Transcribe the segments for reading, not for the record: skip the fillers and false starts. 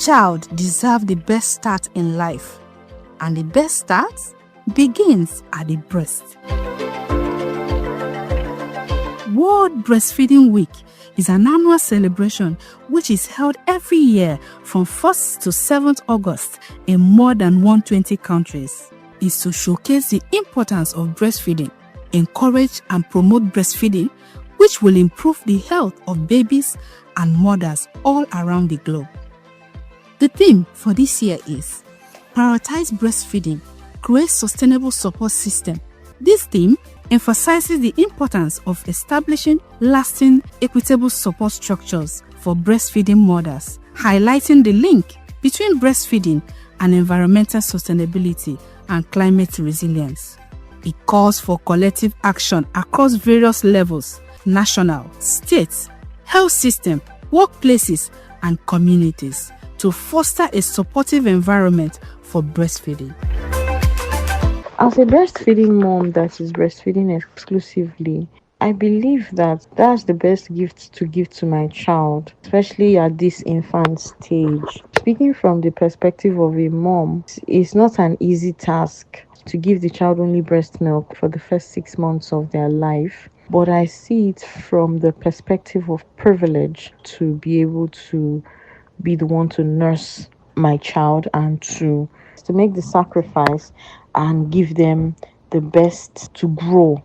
child deserves the best start in life, and the best start begins at the breast. World Breastfeeding Week is an annual celebration which is held every year from 1st to 7th August in more than 120 countries. It's to showcase the importance of breastfeeding, encourage and promote breastfeeding, which will improve the health of babies and mothers all around the globe. The theme for this year is Prioritize Breastfeeding, Create Sustainable Support System. This theme emphasizes the importance of establishing lasting, equitable support structures for breastfeeding mothers, highlighting the link between breastfeeding and environmental sustainability and climate resilience. It calls for collective action across various levels: national, state, health system, workplaces, and communities to foster a supportive environment for breastfeeding. As a breastfeeding mom that is breastfeeding exclusively, I believe that that's the best gift to give to my child, especially at this infant stage. Speaking from the perspective of a mom, it's not an easy task to give the child only breast milk for the first 6 months of their life. But I see it from the perspective of privilege to be able to be the one to nurse my child and to make the sacrifice and give them the best to grow,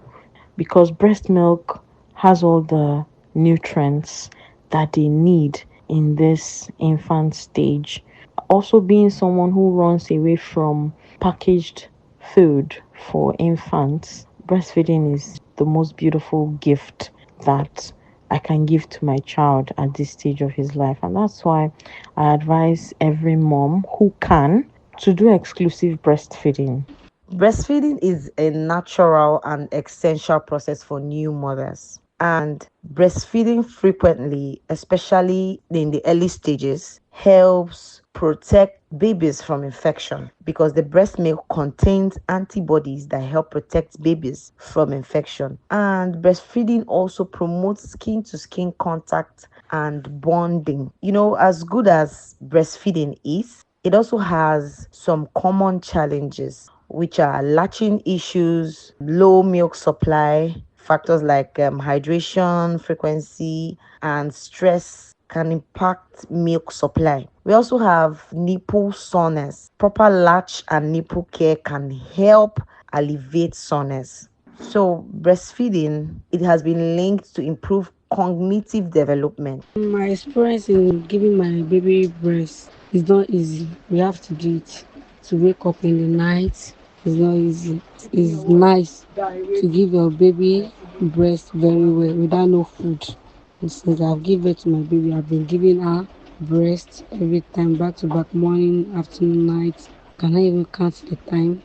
because breast milk has all the nutrients that they need in this infant stage. Also, being someone who runs away from packaged food for infants, breastfeeding is the most beautiful gift that I can give to my child at this stage of his life. And that's why I advise every mom who can to do exclusive breastfeeding. Breastfeeding is a natural and essential process for new mothers. And breastfeeding frequently, especially in the early stages, helps protect babies from infection because the breast milk contains antibodies that help protect babies from infection. And breastfeeding also promotes skin-to-skin contact and bonding. As good as breastfeeding is, it also has some common challenges, which are latching issues, low milk supply, factors like hydration, frequency, and stress can impact milk supply. We also have nipple soreness. Proper latch and nipple care can help alleviate soreness. So breastfeeding, it has been linked to improve cognitive development. My experience in giving my baby breast is not easy. We have to do it. To wake up in the night is not easy. It's nice to give your baby breast very well without no food. And since I've given birth to my baby, I've been giving her breast every time, back to back, morning, afternoon, night. Cannot even count the time.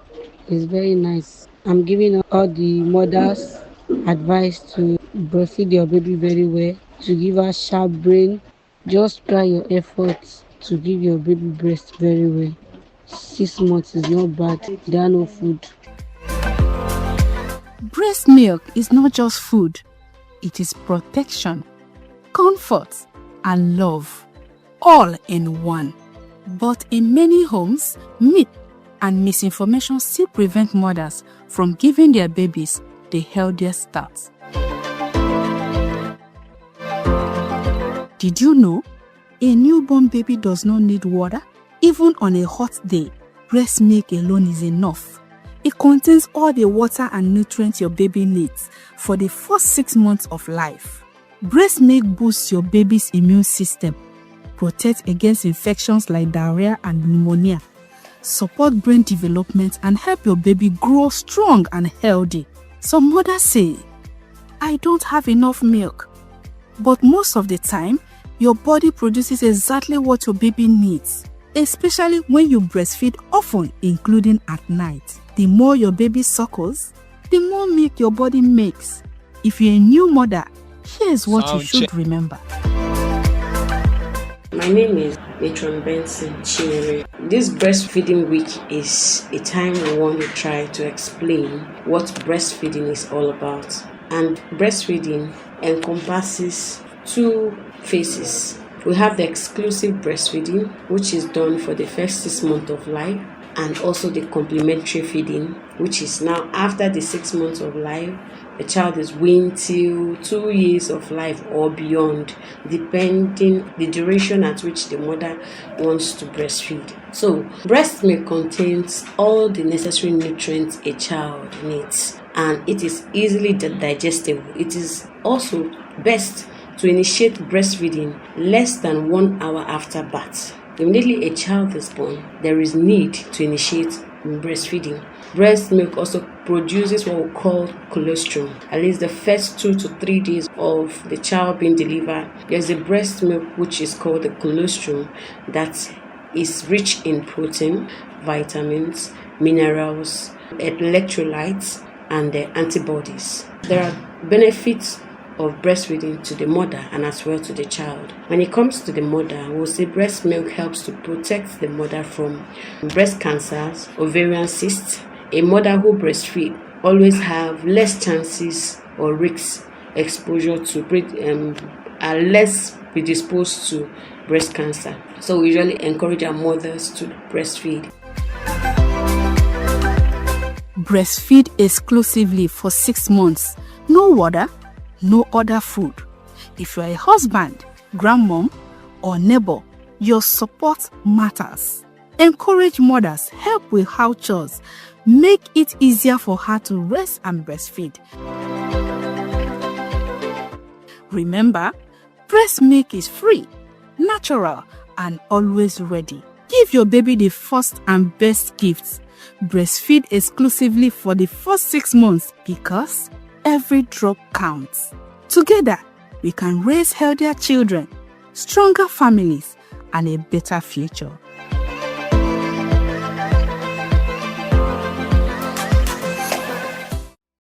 It's very nice. I'm giving all the mothers advice to breastfeed your baby very well, to give her sharp brain. Just try your efforts to give your baby breast very well. 6 months is not bad. There are no food. Breast milk is not just food. It is protection, comfort, and love, all in one. But in many homes, myth and misinformation still prevent mothers from giving their babies the healthiest start. Did you know a newborn baby does not need water? Even on a hot day, breast milk alone is enough. It contains all the water and nutrients your baby needs for the first 6 months of life. Breast milk boosts your baby's immune system, protects against infections like diarrhea and pneumonia, support brain development, and help your baby grow strong and healthy. Some mothers say, I don't have enough milk. But most of the time, your body produces exactly what your baby needs, especially when you breastfeed often, including at night. The more your baby suckles, the more milk your body makes. If you're a new mother, here's what you should remember. My name is Matron Benson Chinere. This breastfeeding week is a time we want to try to explain what breastfeeding is all about. And breastfeeding encompasses two phases. We have the exclusive breastfeeding, which is done for the first 6 months of life, and also the complementary feeding, which is now after the 6 months of life. The child is weaned till 2 years of life or beyond, depending the duration at which the mother wants to breastfeed. So, breast milk contains all the necessary nutrients a child needs, and it is easily digestible. It is also best to initiate breastfeeding less than 1 hour after birth. Immediately a child is born, there is need to initiate breastfeeding. Breast milk also produces what we call colostrum. At least the first 2 to 3 days of the child being delivered, there's a breast milk which is called the colostrum that is rich in protein, vitamins, minerals, electrolytes, and antibodies. There are benefits of breastfeeding to the mother and as well to the child. When it comes to the mother, we'll say breast milk helps to protect the mother from breast cancers, ovarian cysts. A mother who breastfeeds always have less chances or risks exposure to are less predisposed to breast cancer. So we usually encourage our mothers to breastfeed. Breastfeed exclusively for 6 months. No water, no other food. If you're a husband, grandmom, or neighbor, your support matters. Encourage mothers, help with house chores. Make it easier for her to rest and breastfeed. Remember, breast milk is free, natural, and always ready. Give your baby the first and best gifts. Breastfeed exclusively for the first 6 months because every drop counts. Together, we can raise healthier children, stronger families, and a better future.